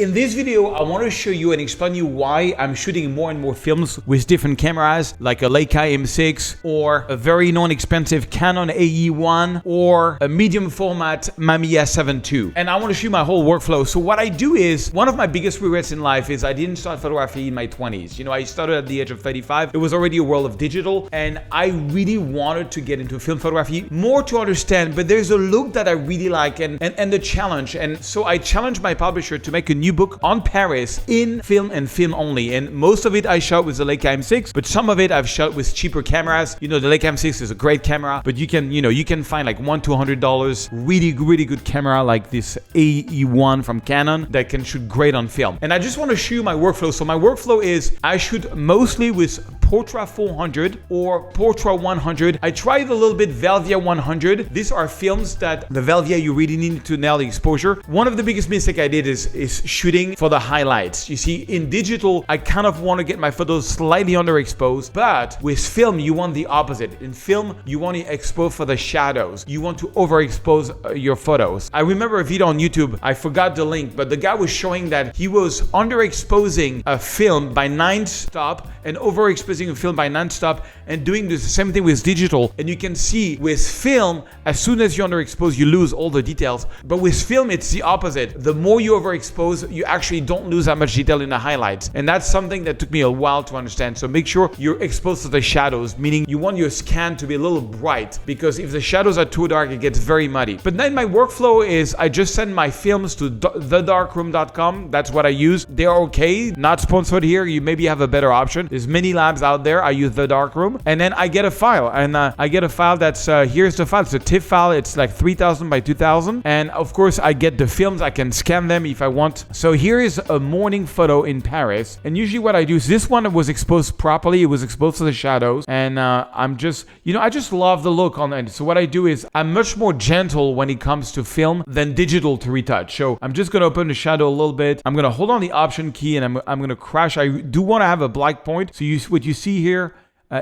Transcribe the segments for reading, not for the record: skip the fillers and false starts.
In this video, I want to show you and explain you why I'm shooting more and more films with different cameras, like a Leica M6 or a very non-expensive Canon AE1 or a medium format Mamiya 7 II. And I want to show you my whole workflow. So what I do is, one of my biggest regrets in life is I didn't start photography in my 20s. You know, I started at the age of 35. It was already a world of digital, and I really wanted to get into film photography more to understand, but there's a look that I really like and the challenge. And so I challenged my publisher to make a new book on Paris in film and film only. And most of it I shot with the Leica M6, but some of it I've shot with cheaper cameras. You know, the Leica M6 is a great camera, but you can find like $100 to $100 really good camera like this AE1 from Canon that can shoot great on film. And I just want to show you my workflow. So my workflow is I shoot mostly with Portra 400 or Portra 100. I tried a little bit Velvia 100. These are films that the Velvia you really need to nail the exposure. One of the biggest mistakes I did is shooting for the highlights. You see, in digital, I kind of want to get my photos slightly underexposed, but with film, you want the opposite. In film, you want to expose for the shadows. You want to overexpose your photos. I remember a video on YouTube, I forgot the link, but the guy was showing that he was underexposing a film by 9 stop and overexposing a film by 9 stop and doing the same thing with digital. And you can see with film, as soon as you underexpose, you lose all the details. But with film, it's the opposite. The more you overexpose, you actually don't lose that much detail in the highlights. And that's something that took me a while to understand. So make sure you're exposed to the shadows, meaning you want your scan to be a little bright, because if the shadows are too dark, it gets very muddy. But then my workflow is I just send my films to thedarkroom.com. That's what I use. They're okay, not sponsored here. You maybe have a better option. There's many labs out there. I use the darkroom, and then I get a file, and I get a file that's here's the file. It's a TIFF file. It's like 3000 by 2000, and of course I get the films. I can scan them if I want. So here is a morning photo in Paris, and usually what I do is this one was exposed properly. It was exposed to the shadows, and I'm just, I just love the look on it. So what I do is I'm much more gentle when it comes to film than digital to retouch. So I'm just gonna open the shadow a little bit. I'm gonna hold on the Option key, and I'm gonna crash. I do want to have a black point. So what you see here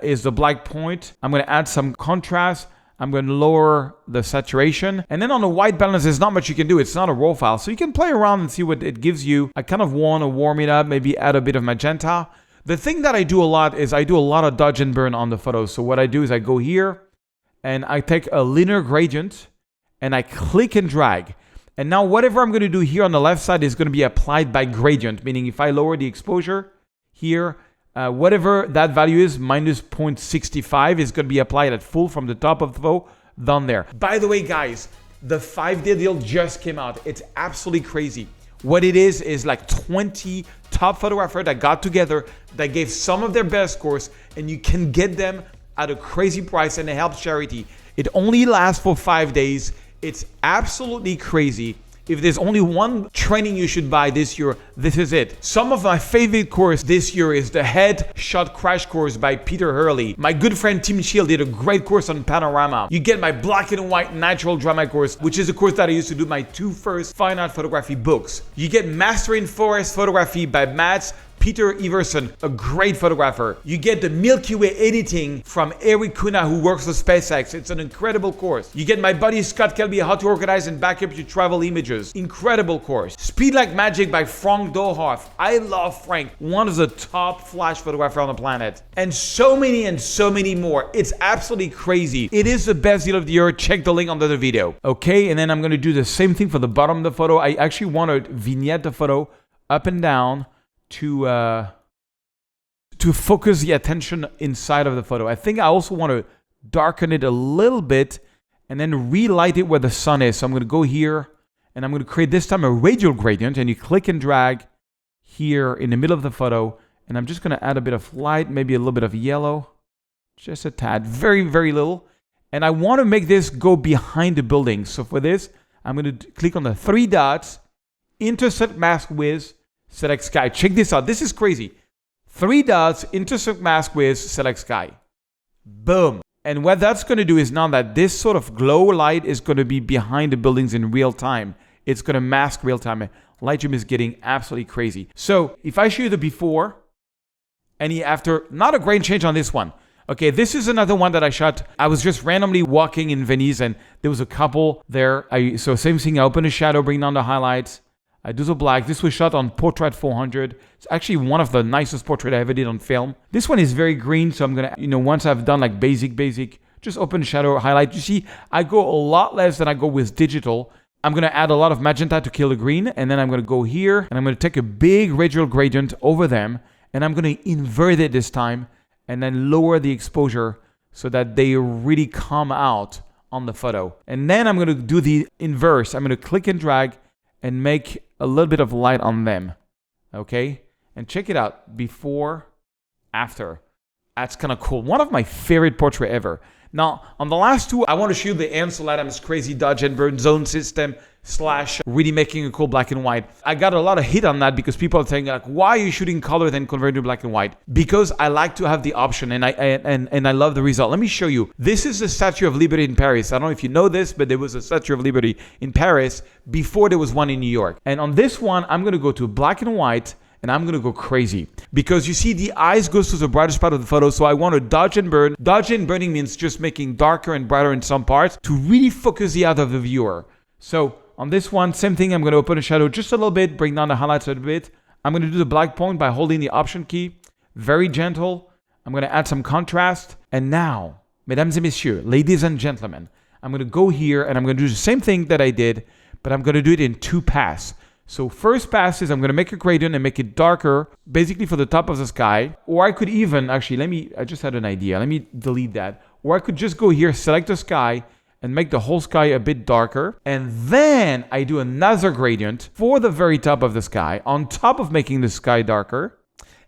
is the black point. I'm gonna add some contrast. I'm going to lower the saturation. And then on the white balance, there's not much you can do. It's not a raw file. So you can play around and see what it gives you. I kind of want to warm it up, maybe add a bit of magenta. The thing that I do a lot is I do a lot of dodge and burn on the photos. So what I do is I go here and I take a linear gradient and I click and drag. And now whatever I'm going to do here on the left side is going to be applied by gradient, meaning if I lower the exposure here, whatever that value is, minus 0.65, is going to be applied at full from the top of the photo down there. By the way, guys, the 5-day deal just came out. It's absolutely crazy. What it is like 20 top photographers that got together that gave some of their best course, and you can get them at a crazy price, and it helps charity. It only lasts for 5 days. It's absolutely crazy. If there's only one training you should buy this year, this is it. Some of my favorite course this year is the Headshot Crash Course by Peter Hurley. My good friend Tim Shield did a great course on panorama. You get my black and white natural drama course, which is a course that I used to do my 2 first fine art photography books. You get Mastering Forest Photography by Peter Iverson, a great photographer. You get the Milky Way editing from Eric Kuna, who works for SpaceX. It's an incredible course. You get my buddy Scott Kelby, how to organize and back up your travel images. Incredible course. Speed Like Magic by Frank Dohoff. I love Frank, one of the top flash photographers on the planet. And so many more. It's absolutely crazy. It is the best deal of the year. Check the link under the video. Okay, and then I'm going to do the same thing for the bottom of the photo. I actually want to vignette the photo up and down to focus the attention inside of the photo. I think I also want to darken it a little bit and then relight it where the sun is. So I'm going to go here and I'm going to create this time a radial gradient, and you click and drag here in the middle of the photo, and I'm just going to add a bit of light, maybe a little bit of yellow, just a tad, very little. And I want to make this go behind the building. So for this, I'm going to click on the 3 dots, intersect mask with, select sky. Check this out. This is crazy. 3 dots, intersect mask with, select sky. Boom. And what that's going to do is now that this sort of glow light is going to be behind the buildings in real time. It's going to mask real time. Lightroom is getting absolutely crazy. So if I show you the before and the after, not a great change on this one. Okay, this is another one that I shot. I was just randomly walking in Venice and there was a couple there. So same thing, I open a shadow, bring down the highlights. I do the black. This was shot on Portrait 400. It's actually one of the nicest portraits I ever did on film. This one is very green, so I'm gonna, once I've done like basic, just open shadow, highlight. You see, I go a lot less than I go with digital. I'm gonna add a lot of magenta to kill the green, and then I'm gonna go here, and I'm gonna take a big radial gradient over them, and I'm gonna invert it this time, and then lower the exposure so that they really come out on the photo. And then I'm going to do the inverse. I'm going to click and drag and make a little bit of light on them. Okay? And check it out. Before, after. That's kind of cool. One of my favorite portraits ever. Now, on the last two, I want to show you the Ansel Adams crazy dodge and burn zone system / really making a cool black and white. I got a lot of hit on that because people are saying like, why are you shooting color then convert to black and white? Because I like to have the option and I love the result. Let me show you. This is the Statue of Liberty in Paris. I don't know if you know this, but there was a Statue of Liberty in Paris before there was one in New York. And on this one, I'm going to go to black and white. And I'm going to go crazy because you see the eyes goes to the brightest part of the photo. So I want to dodge and burn. Dodge and burning means just making darker and brighter in some parts to really focus the eye of the viewer. So on this one, same thing. I'm going to open a shadow just a little bit, bring down the highlights a little bit. I'm going to do the black point by holding the option key. Very gentle. I'm going to add some contrast. And now, mesdames et messieurs, ladies and gentlemen, I'm going to go here and I'm going to do the same thing that I did, but I'm going to do it in 2 passes. So first pass is I'm going to make a gradient and make it darker, basically for the top of the sky. Or I could even, actually, I just had an idea. Let me delete that. Or I could just go here, select the sky, and make the whole sky a bit darker. And then I do another gradient for the very top of the sky, on top of making the sky darker.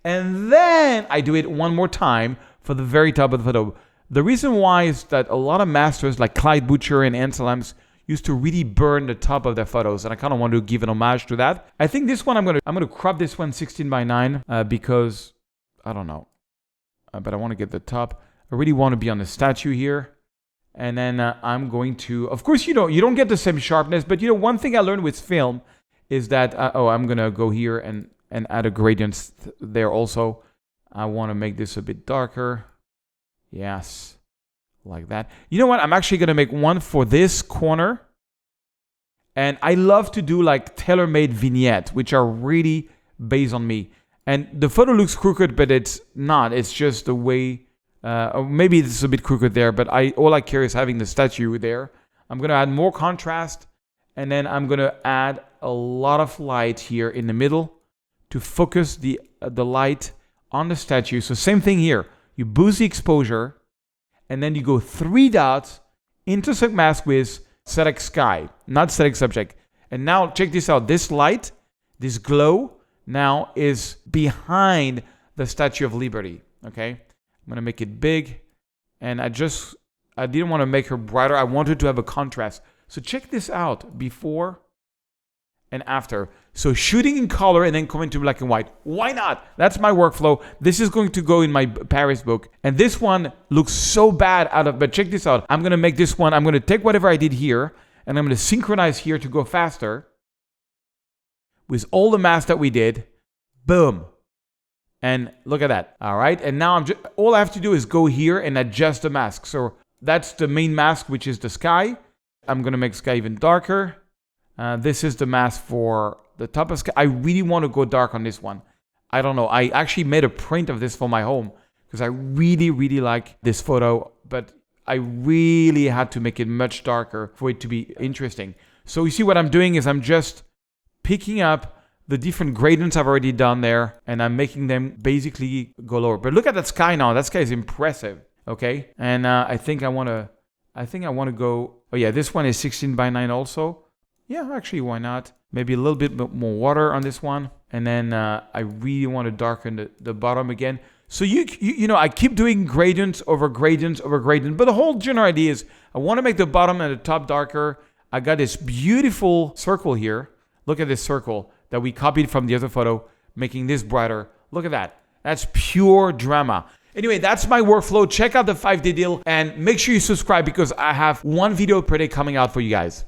And then I do it one more time for the very top of the photo. The reason why is that a lot of masters like Clyde Butcher and Ansel Adams used to really burn the top of their photos, and I kind of want to give an homage to that. I think this one I'm gonna crop this one 16:9 because I don't know, but I want to get the top. I really want to be on the statue here, and then I'm going to. Of course, you don't get the same sharpness, but one thing I learned with film is that I'm gonna go here and add a gradient there also. I want to make this a bit darker. Yes. Like that. You know what? I'm actually going to make one for this corner. And I love to do like tailor-made vignettes, which are really based on me. And the photo looks crooked, but it's not. It's just the way, or maybe it's a bit crooked there, but all I care is having the statue there. I'm going to add more contrast. And then I'm going to add a lot of light here in the middle to focus the light on the statue. So same thing here. You boost the exposure. And then you go 3 dots, intersect mask with select sky, not select subject. And now check this out. This light, this glow, now is behind the Statue of Liberty. Okay, I'm gonna make it big, and I didn't want to make her brighter. I wanted to have a contrast. So check this out, before and after. So shooting in color and then coming to black and white. Why not? That's my workflow. This is going to go in my Paris book. And this one looks so bad but check this out. I'm going to make this one. I'm going to take whatever I did here and I'm going to synchronize here to go faster with all the masks that we did. Boom. And look at that. All right. And now all I have to do is go here and adjust the mask. So that's the main mask, which is the sky. I'm going to make sky even darker. This is the mask for the top of sky. I really want to go dark on this one. I don't know. I actually made a print of this for my home because I really, really like this photo, but I really had to make it much darker for it to be interesting. So you see what I'm doing is I'm just picking up the different gradients I've already done there and I'm making them basically go lower. But look at that sky now. That sky is impressive. Okay. And I think I want to go, oh yeah, this one is 16:9 also. Yeah, actually, why not? Maybe a little bit more water on this one. And then I really want to darken the bottom again. So you know, I keep doing gradients over gradients over gradient. But the whole general idea is I want to make the bottom and the top darker. I got this beautiful circle here. Look at this circle that we copied from the other photo, making this brighter. Look at that. That's pure drama. Anyway, that's my workflow. Check out the 5-day deal and make sure you subscribe because I have 1 video per day coming out for you guys.